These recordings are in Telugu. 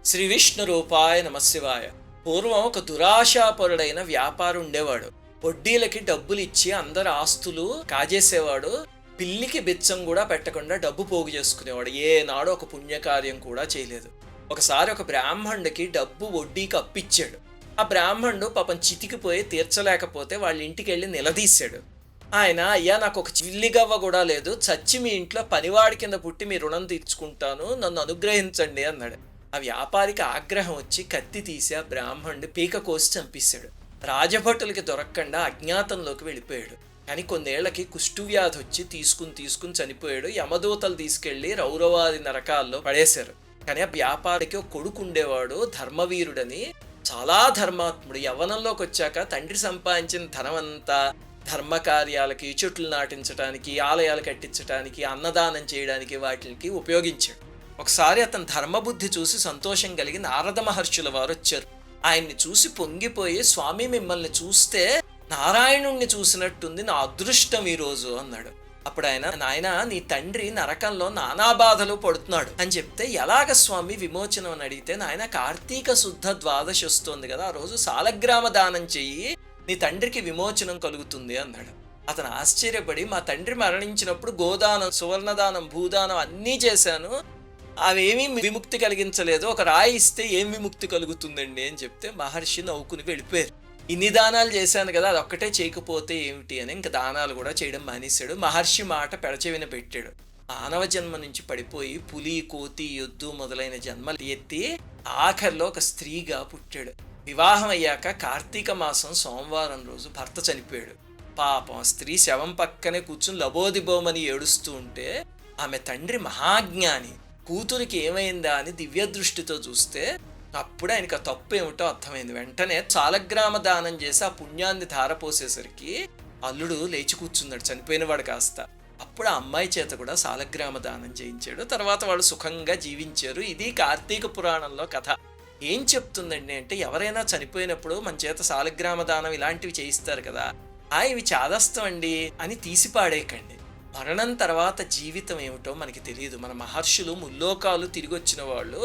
శ్రీ విష్ణు రూపాయ నమశివాయ. పూర్వం ఒక దురాశాపరుడైన వ్యాపారి ఉండేవాడు. వడ్డీలకి డబ్బులు ఇచ్చి అందరి ఆస్తులు కాజేసేవాడు. పిల్లికి బిచ్చం కూడా పెట్టకుండా డబ్బు పోగు చేసుకునేవాడు. ఏనాడు ఒక పుణ్యకార్యం కూడా చేయలేదు. ఒకసారి ఒక బ్రాహ్మణుడికి డబ్బు వడ్డీకి అప్పిచ్చాడు. ఆ బ్రాహ్మణుడు పాపం చితికిపోయి తీర్చలేకపోతే వాళ్ళ ఇంటికి వెళ్ళి నిలదీశాడు. ఆయన, అయ్యా నాకు ఒక చిల్లిగవ్వ కూడా లేదు, చచ్చి మీ ఇంట్లో పనివాడి కింద పుట్టి మీ రుణం తీర్చుకుంటాను, నన్ను అనుగ్రహించండి అన్నాడు. ఆ వ్యాపారికి ఆగ్రహం వచ్చి కత్తి తీసి ఆ బ్రాహ్మణుడి పీక కోసి చంపేశాడు. రాజభటులకి దొరకకుండా అజ్ఞాతంలోకి వెళ్ళిపోయాడు. కానీ కొన్నేళ్లకి కుష్ఠువ్యాధి వచ్చి తీసుకుని చనిపోయాడు. యమదూతలు తీసుకెళ్లి రౌరవాది నరకాల్లో పడేశారు. కానీ ఆ వ్యాపారికి ఒక కొడుకు ఉండేవాడు, ధర్మవీరుడని, చాలా ధర్మాత్ముడు. యవ్వనంలోకి వచ్చాక తండ్రి సంపాదించిన ధనమంతా ధర్మ కార్యాలకి, చెట్లు నాటించడానికి, ఆలయాలు కట్టించడానికి, అన్నదానం చేయడానికి వాటికి ఉపయోగించాడు. ఒకసారి అతని ధర్మబుద్ధి చూసి సంతోషం కలిగి నారద మహర్షుల వారు వచ్చారు. ఆయన్ని చూసి పొంగిపోయి, స్వామి మిమ్మల్ని చూస్తే నారాయణుణ్ణి చూసినట్టుంది, నా అదృష్టం ఈరోజు అన్నాడు. అప్పుడు ఆయన, నాయన నీ తండ్రి నరకంలో నానా బాధలు పడుతున్నాడు అని చెప్తే, ఎలాగ స్వామి విమోచనం అని అడిగితే, నాయన కార్తీక శుద్ధ ద్వాదశి వస్తోంది కదా, ఆ రోజు సాలగ్రామ దానం చెయ్యి, నీ తండ్రికి విమోచనం కలుగుతుంది అన్నాడు. అతను ఆశ్చర్యపడి, మా తండ్రి మరణించినప్పుడు గోదానం, సువర్ణదానం, భూదానం అన్నీ చేశాను, అవేమీ విముక్తి కలిగించలేదు, ఒక రాయి ఇస్తే ఏం విముక్తి కలుగుతుందండి అని చెప్తే మహర్షి నవ్వుకుని వెళ్ళిపోయారు. ఇన్ని దానాలు చేశాను కదా, అది ఒక్కటే చేయకపోతే ఏమిటి అని ఇంకా దానాలు కూడా చేయడం మానేశాడు. మహర్షి మాట పెడచెవిన పెట్టాడు. మానవ జన్మ నుంచి పడిపోయి పులి, కోతి, ఎద్దు మొదలైన జన్మలు ఎత్తి ఆఖరిలో ఒక స్త్రీగా పుట్టాడు. వివాహం అయ్యాక కార్తీక మాసం సోమవారం రోజు భర్త చనిపోయాడు. పాపం స్త్రీ శవం పక్కనే కూర్చుని లబోదిబోమని ఏడుస్తూ ఉంటే, ఆమె తండ్రి మహాజ్ఞాని, కూతురికి ఏమైందా అని దివ్య దృష్టితో చూస్తే అప్పుడే ఆయనకు ఆ తప్పు ఏమిటో అర్థమైంది. వెంటనే సాలగ్రామ దానం చేసి ఆ పుణ్యాన్ని ధారపోసేసరికి అల్లుడు లేచి కూర్చున్నాడు, చనిపోయినవాడు కాస్త. అప్పుడు ఆ అమ్మాయి చేత కూడా సాలగ్రామ దానం చేయించాడు. తర్వాత వాళ్ళు సుఖంగా జీవించారు. ఇది కార్తీక పురాణంలో కథ. ఏం చెప్తుందండి అంటే, ఎవరైనా చనిపోయినప్పుడు మన చేత సాలగ్రామ దానం ఇలాంటివి చేయిస్తారు కదా, ఇవి చాదస్తం అండి అని తీసి పాడేయకండి. మరణం తర్వాత జీవితం ఏమిటో మనకి తెలియదు. మన మహర్షులు ముల్లోకాలు తిరిగి వచ్చిన వాళ్ళు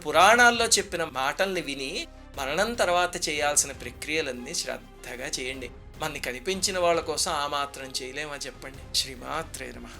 పురాణాల్లో చెప్పిన మాటల్ని విని మరణం తర్వాత చేయాల్సిన ప్రక్రియలన్నీ శ్రద్ధగా చేయండి. మనని కనిపించిన వాళ్ళ కోసం ఆ మాత్రం చేయలేమా చెప్పండి. శ్రీమాత్రే నమః.